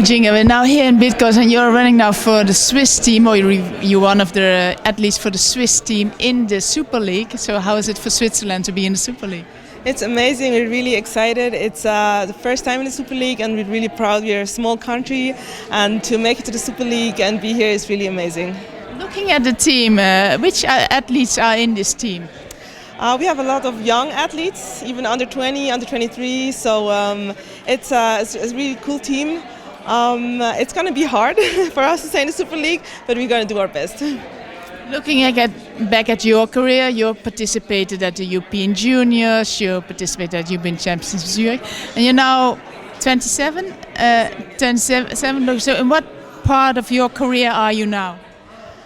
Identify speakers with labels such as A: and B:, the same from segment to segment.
A: Mujinga, we're now here in Bydgoszcz and you're running now for the Swiss team, or you're one of the athletes for the Swiss team in the Super League. So how is it for Switzerland to be in the Super League?
B: It's amazing, we're really excited. It's the first time in the Super League and we're really proud. We're a small country and to make it to the Super League and be here is really amazing.
A: Looking at the team, which athletes are in this team?
B: We have a lot of young athletes, even under 20, under 23, so it's a really cool team. It's going to be hard for us to stay in the Super League, but we're going to do our best.
A: Looking back at your career, you participated at the European Juniors, you participated at European Championships in Zurich, and you're now 27. So in what part of your career are you now?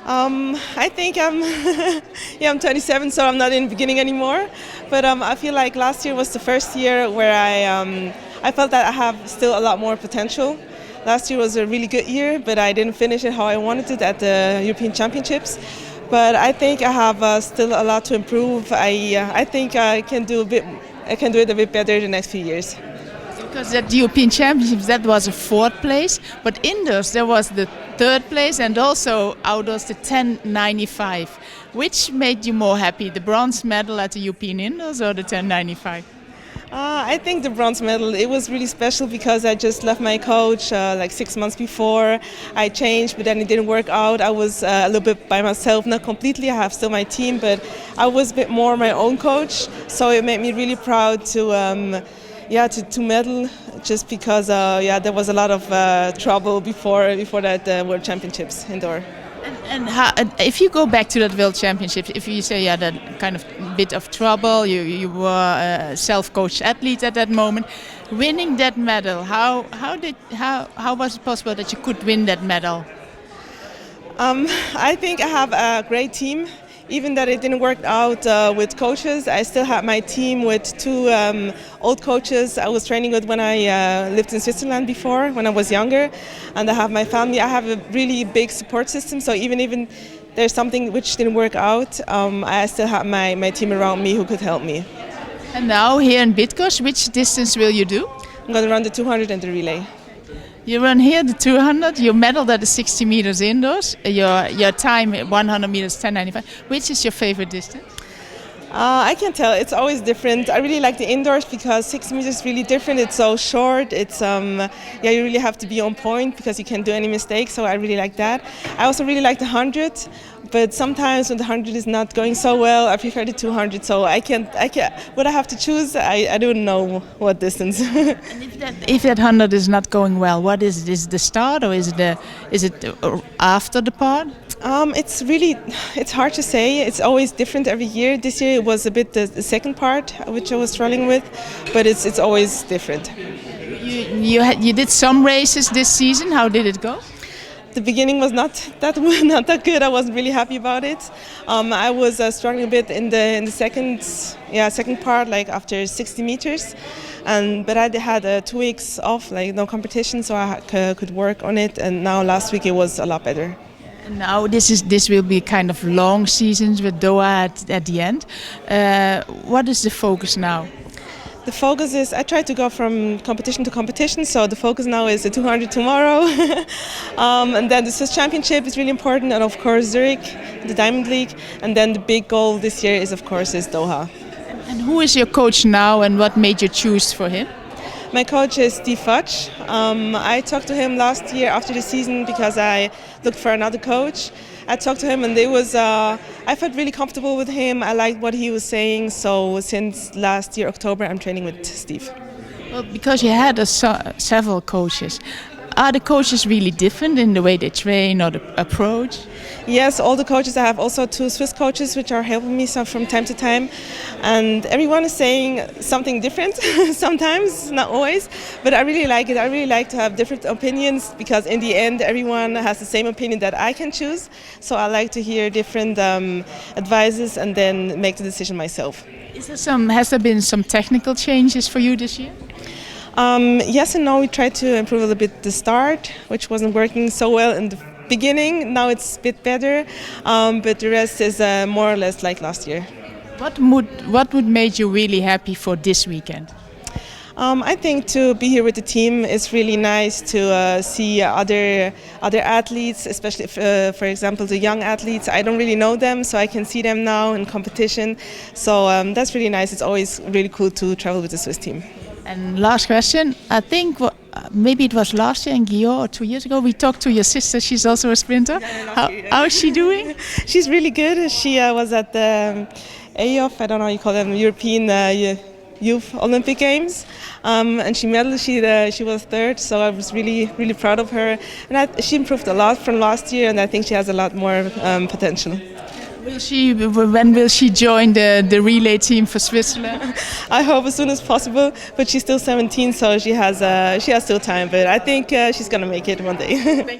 B: I think I'm 27, so I'm not in the beginning anymore. But I feel like last year was the first year where I felt that I have still a lot more potential. Last year was a really good year, but I didn't finish it how I wanted it at the European Championships. But I think I have still a lot to improve. I think I can do it a bit better the next few years.
A: Because at the European Championships that was a 4th place, but indoors there was the 3rd place and also outdoors the 10.95. Which made you more happy, the bronze medal at the European indoors or the 10.95?
B: I think the bronze medal, it was really special because I just left my coach like 6 months before. I changed, but then it didn't work out. I was a little bit by myself, not completely, I have still my team, but I was a bit more my own coach. So it made me really proud to medal, just because there was a lot of trouble before that World Championships indoor.
A: And if you go back to that World Championship, if you say that kind of bit of trouble, you were a self-coached athlete at that moment, winning that medal, how was it possible that you could win that medal?
B: I think I have a great team. Even that it didn't work out with coaches, I still had my team with 2 old coaches I was training with when I lived in Switzerland before, when I was younger. And I have my family. I have a really big support system, so even there's something which didn't work out, I still have my team around me who could help me.
A: And now here in Bydgoszcz, which distance will you do?
B: I'm going to run the 200 and the relay.
A: You run here the 200, you medaled at the 60 meters indoors, your time 100 meters 10.95. Which is your favorite distance?
B: I can't tell, it's always different. I really like the indoors because 6 meters is really different, it's so short, it's you really have to be on point because you can't do any mistakes, so I really like that. I also really like the 100, but sometimes when the 100 is not going so well, I prefer the 200, so I can't, would I have to choose? I don't know what distance.
A: And if that 100 is not going well, what is it? Is it the start or is it after the part?
B: It's hard to say. It's always different every year. This year it was a bit the second part which I was struggling with, but it's always different.
A: You did some races this season. How did it go?
B: The beginning was not that good. I wasn't really happy about it. I was struggling a bit in the second part, like after 60 meters, but I had 2 weeks off, like no competition, so I could work on it. And now last week it was a lot better.
A: Now this will be kind of long seasons with Doha at the end. What is the focus now?
B: The focus is, I try to go from competition to competition, so the focus now is the 200 tomorrow. And then the Swiss Championship is really important, and of course Zurich, the Diamond League, and then the big goal this year is Doha.
A: And who is your coach now and what made you choose for him?
B: My coach is Steve Fudge. I talked to him last year after the season because I looked for another coach. I talked to him and I felt really comfortable with him. I liked what he was saying, so since last year October I'm training with Steve.
A: Well, because you had several coaches, are the coaches really different in the way they train or the approach?
B: Yes, all the coaches. I have also 2 Swiss coaches which are helping me from time to time, and everyone is saying something different sometimes, not always, but I really like it. I really like to have different opinions because in the end everyone has the same opinion that I can choose, so I like to hear different advices and then make the decision myself.
A: Has there been some technical changes for you this year?
B: Yes and no. We tried to improve a little bit the start, which wasn't working so well in the beginning. Now it's a bit better, but the rest is more or less like last year.
A: What would make you really happy for this weekend?
B: I think to be here with the team is really nice to see other athletes, especially for example the young athletes. I don't really know them, so I can see them now in competition. So that's really nice. It's always really cool to travel with the Swiss team.
A: And last question, I think maybe it was last year in Gio or 2 years ago, we talked to your sister, she's also a sprinter. How is she doing?
B: She's really good. She was at the EOF, I don't know how you call them, European Youth Olympic Games, and she medaled. She was third, so I was really proud of her. And she improved a lot from last year, and I think she has a lot more potential.
A: When will she join the relay team for Switzerland?
B: I hope as soon as possible, but she's still 17, so she has still time. But I think she's gonna make it one day.